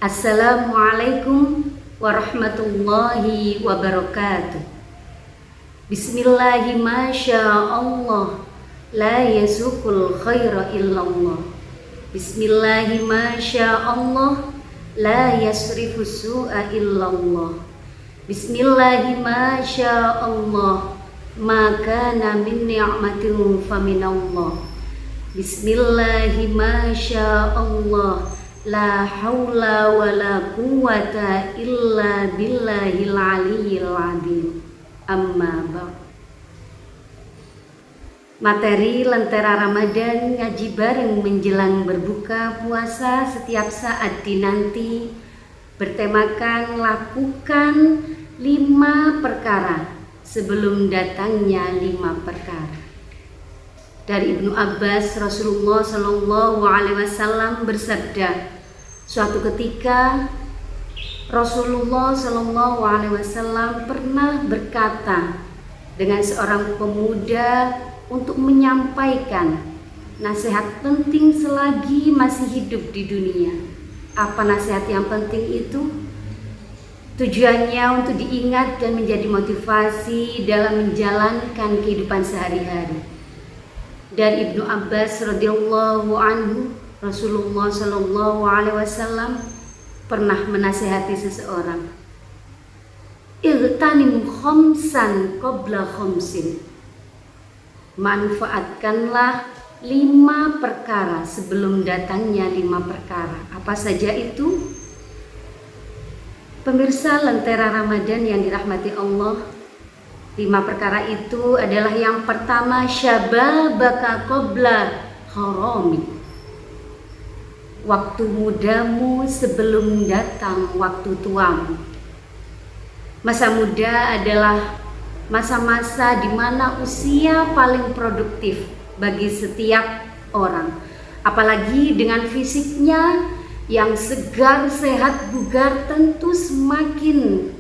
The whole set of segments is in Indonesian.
Assalamualaikum warahmatullahi wabarakatuh. Bismillahi masyaallah, la yasukul khaira illallah. Bismillahi masyaallah, la yasrifu su'a illallah. Bismillahi masyaallah, ma kana min ni'matin faminallah. Bismillahi masyaallah, la haula wa la quwwata illa billahil aliyyil azim. Amma ba'd. Materi Lentera Ramadan ngaji bareng menjelang berbuka puasa setiap saat dinanti bertemakan lakukan 5 perkara sebelum datangnya 5 perkara. Dari Ibnu Abbas, Rasulullah Shallallahu Alaihi Wasallam bersabda, suatu ketika Rasulullah Shallallahu Alaihi Wasallam pernah berkata dengan seorang pemuda untuk menyampaikan nasihat penting selagi masih hidup di dunia. Apa nasihat yang penting itu? Tujuannya untuk diingat dan menjadi motivasi dalam menjalankan kehidupan sehari-hari. Dari Ibnu Abbas radhiyallahu anhu, Rasulullah Shallallahu Alaihi Wasallam pernah menasihati seseorang, Igtanim khamsan qabla khamsin. Manfaatkanlah 5 perkara sebelum datangnya 5 perkara. Apa saja itu? Pemirsa Lentera Ramadan yang dirahmati Allah, 5 perkara itu adalah yang pertama, syababaka qabla harami. Waktu mudamu sebelum datang waktu tuamu. Masa muda adalah masa-masa di mana usia paling produktif bagi setiap orang. Apalagi dengan fisiknya yang segar, sehat, bugar, tentu semakin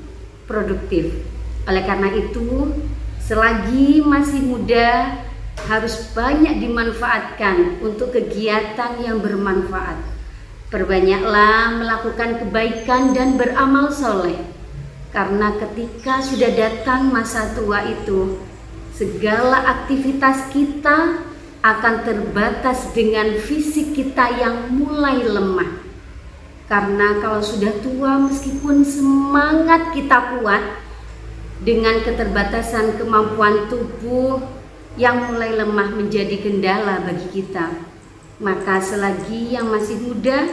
produktif. Oleh karena itu, selagi masih muda harus banyak dimanfaatkan untuk kegiatan yang bermanfaat. Perbanyaklah melakukan kebaikan dan beramal soleh. Karena ketika sudah datang masa tua itu, segala aktivitas kita akan terbatas dengan fisik kita yang mulai lemah. Karena kalau sudah tua, meskipun semangat kita kuat, dengan keterbatasan kemampuan tubuh yang mulai lemah menjadi kendala bagi kita, maka selagi yang masih muda,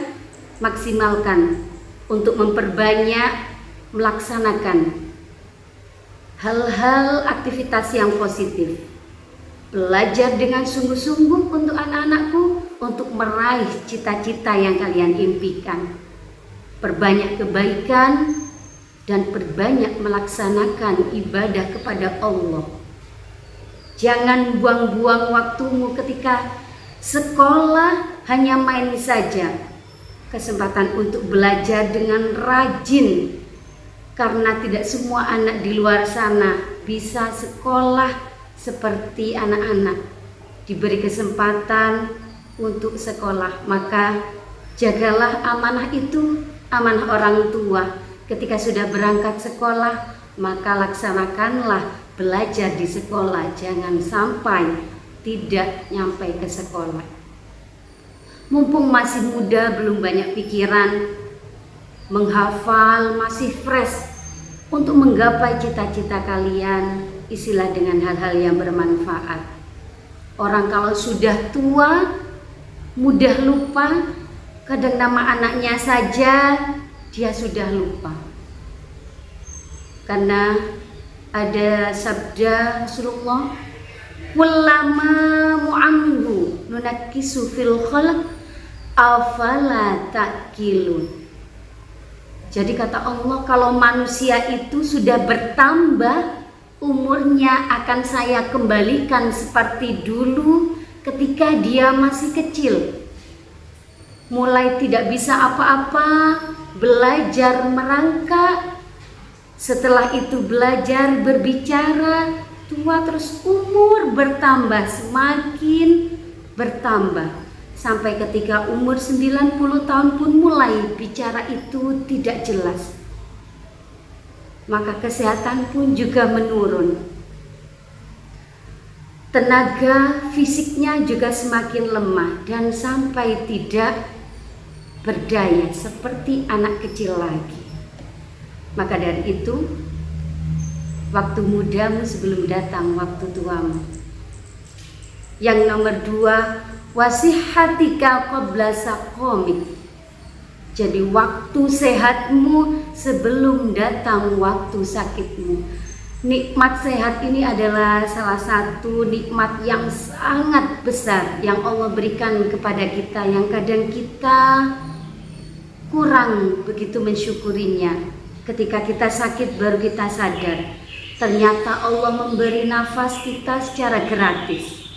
maksimalkan untuk memperbanyak melaksanakan hal-hal aktivitas yang positif. Belajar dengan sungguh-sungguh untuk anak-anakku untuk meraih cita-cita yang kalian impikan. Perbanyak kebaikan dan perbanyak melaksanakan ibadah kepada Allah. Jangan buang-buang waktumu ketika sekolah hanya main saja. Kesempatan untuk belajar dengan rajin, karena tidak semua anak di luar sana bisa sekolah seperti anak-anak diberi kesempatan untuk sekolah. Maka jagalah amanah itu, amanah orang tua. Ketika sudah berangkat sekolah, maka laksanakanlah belajar di sekolah. Jangan sampai tidak nyampe ke sekolah. Mumpung masih muda, belum banyak pikiran, menghafal, masih fresh untuk menggapai cita-cita kalian, isilah dengan hal-hal yang bermanfaat. Orang kalau sudah tua, mudah lupa, kadang nama anaknya saja dia sudah lupa. Karena ada sabda Rasulullah, kullama mu'amru nunakisu fil khalq afala ta'qilun. Jadi kata Allah, kalau manusia itu sudah bertambah umurnya, akan saya kembalikan seperti dulu ketika dia masih kecil. Mulai tidak bisa apa-apa, belajar merangkak, setelah itu belajar berbicara, tua terus umur bertambah, semakin bertambah, sampai ketika umur 90 tahun pun mulai bicara itu tidak jelas. Maka kesehatan pun juga menurun. Tenaga fisiknya juga semakin lemah dan sampai tidak berdaya seperti anak kecil lagi. Maka dari itu, waktu mudamu sebelum datang waktu tuamu. Yang nomor 2, wasihatika qabla saqamik. Jadi waktu sehatmu sebelum datang waktu sakitmu. Nikmat sehat ini adalah salah satu nikmat yang sangat besar yang Allah berikan kepada kita, yang kadang kita kurang begitu mensyukurinya. Ketika kita sakit baru kita sadar, ternyata Allah memberi nafas kita secara gratis.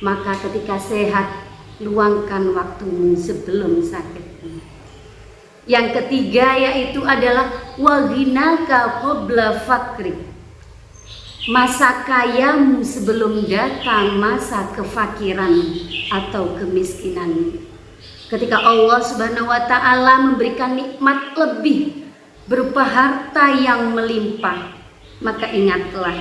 Maka ketika sehat, luangkan waktumu sebelum sakitmu. Yang ketiga yaitu adalah waghinaka qabla fakrik. Masa kayamu sebelum datang masa kefakiran atau kemiskinan. Ketika Allah Subhanahu wa taala memberikan nikmat lebih berupa harta yang melimpah, maka ingatlah,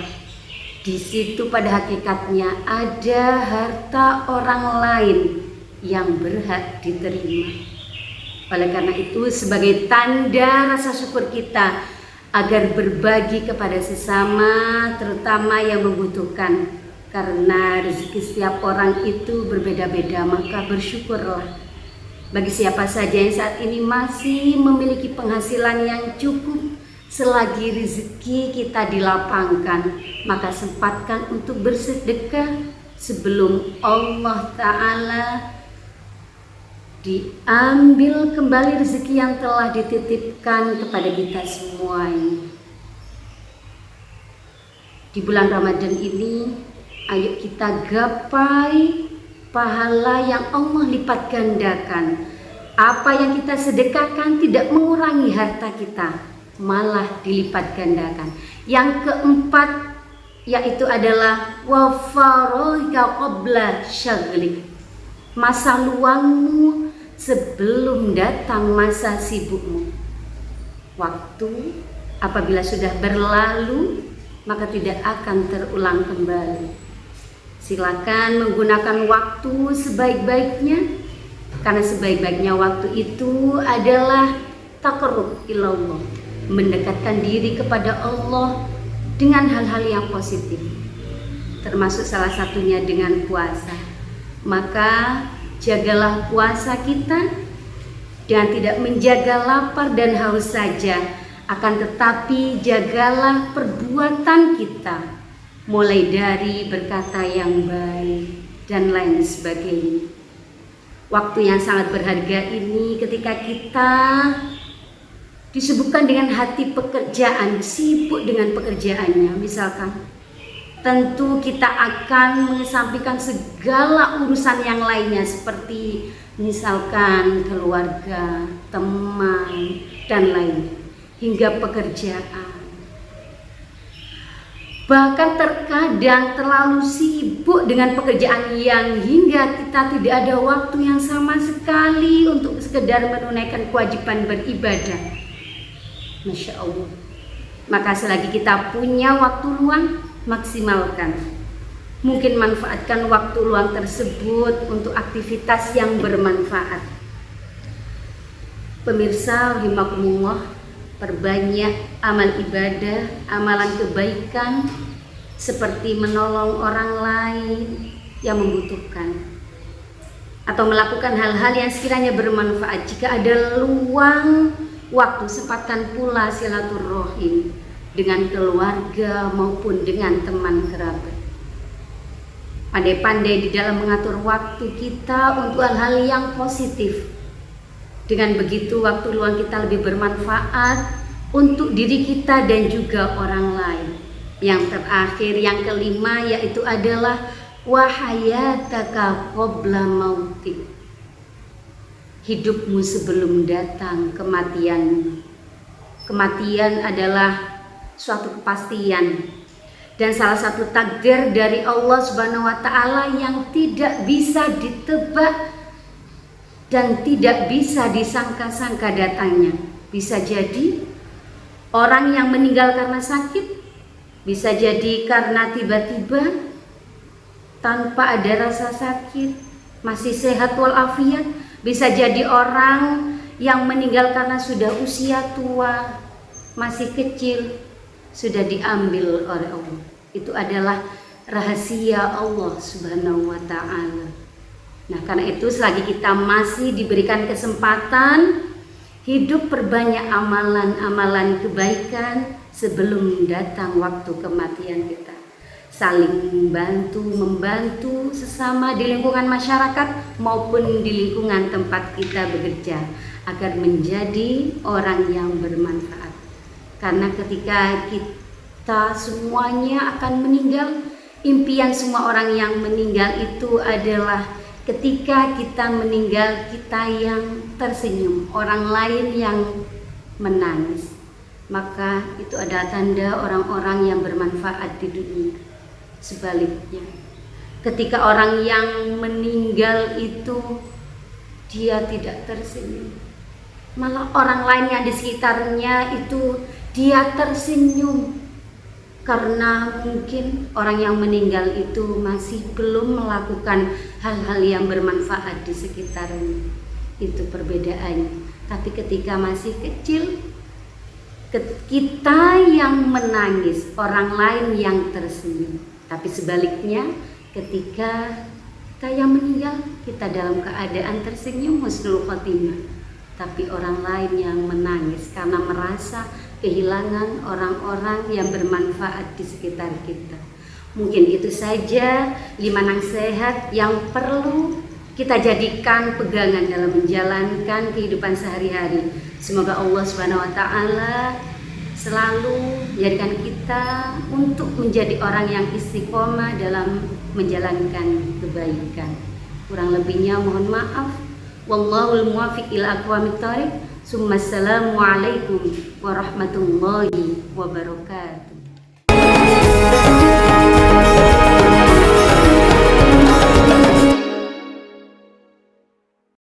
di situ pada hakikatnya ada harta orang lain yang berhak diterima. Oleh karena itu, sebagai tanda rasa syukur kita agar berbagi kepada sesama, terutama yang membutuhkan, karena rezeki setiap orang itu berbeda-beda, maka bersyukurlah bagi siapa saja yang saat ini masih memiliki penghasilan yang cukup. Selagi rezeki kita dilapangkan, maka sempatkan untuk bersedekah sebelum Allah Ta'ala diambil kembali rezeki yang telah dititipkan kepada kita semua ini. Di bulan Ramadan ini, ayo kita gapai pahala yang Allah lipat gandakan. Apa yang kita sedekahkan tidak mengurangi harta kita, malah dilipat gandakan. Yang keempat yaitu adalah wa faragha qabla syaglik. Masa luangmu sebelum datang masa sibukmu. Waktu apabila sudah berlalu, maka tidak akan terulang kembali. Silakan menggunakan waktu sebaik-baiknya, karena sebaik-baiknya waktu itu adalah taqarrub ilallah, mendekatkan diri kepada Allah dengan hal-hal yang positif, termasuk salah satunya dengan puasa. Maka jagalah puasa kita dan tidak menjaga lapar dan haus saja, akan tetapi jagalah perbuatan kita, mulai dari berkata yang baik dan lain sebagainya. Waktu yang sangat berharga ini ketika kita disibukkan dengan hati pekerjaan, sibuk dengan pekerjaannya misalkan, tentu kita akan mengesampingkan segala urusan yang lainnya seperti misalkan keluarga, teman, dan lainnya, hingga pekerjaan. Bahkan terkadang terlalu sibuk dengan pekerjaan yang hingga kita tidak ada waktu yang sama sekali untuk sekedar menunaikan kewajiban beribadah. Masya Allah. Maka selagi kita punya waktu luang, maksimalkan. Mungkin manfaatkan waktu luang tersebut untuk aktivitas yang bermanfaat. Pemirsa rahimakumullah, perbanyak amal ibadah, amalan kebaikan seperti menolong orang lain yang membutuhkan, atau melakukan hal-hal yang sekiranya bermanfaat. Jika ada luang waktu, sempatkan pula silaturahim dengan keluarga maupun dengan teman kerabat. Pandai-pandai di dalam mengatur waktu kita untuk hal-hal yang positif. Dengan begitu waktu luang kita lebih bermanfaat untuk diri kita dan juga orang lain. Yang terakhir, yang kelima, yaitu adalah wahayataka qabla mautik. Hidupmu sebelum datang kematianmu. Kematian adalah suatu kepastian dan salah satu takdir dari Allah Subhanahu wa taala yang tidak bisa ditebak dan tidak bisa disangka-sangka datangnya. Bisa jadi orang yang meninggal karena sakit, bisa jadi karena tiba-tiba tanpa ada rasa sakit, masih sehat walafiat. Bisa jadi orang yang meninggal karena sudah usia tua, masih kecil, sudah diambil oleh Allah. Itu adalah rahasia Allah Subhanahu wa ta'ala. Nah, karena itu selagi kita masih diberikan kesempatan hidup, perbanyak amalan-amalan kebaikan sebelum datang waktu kematian kita. Saling membantu sesama di lingkungan masyarakat maupun di lingkungan tempat kita bekerja, agar menjadi orang yang bermanfaat. Karena ketika kita semuanya akan meninggal, impian semua orang yang meninggal itu adalah ketika kita meninggal, kita yang tersenyum, orang lain yang menangis. Maka itu adalah tanda orang-orang yang bermanfaat di dunia. Sebaliknya, ketika orang yang meninggal itu dia tidak tersenyum, malah orang lain yang di sekitarnya itu dia tersenyum, karena mungkin orang yang meninggal itu masih belum melakukan hal-hal yang bermanfaat di sekitarnya. Itu perbedaannya. Tapi ketika masih kecil, kita yang menangis, orang lain yang tersenyum. Tapi sebaliknya, ketika kita yang meninggal, kita dalam keadaan tersenyum, husnul khotimah. Tapi orang lain yang menangis karena merasa kehilangan orang-orang yang bermanfaat di sekitar kita. Mungkin itu saja 5 nasihat yang perlu kita jadikan pegangan dalam menjalankan kehidupan sehari-hari. Semoga Allah Subhanahu wa ta'ala selalu menjadikan kita untuk menjadi orang yang istiqomah dalam menjalankan kebaikan. Kurang lebihnya mohon maaf. Wallahul muwaffiq ila aqwamit thoriq. Assalamualaikum warahmatullahi wabarakatuh.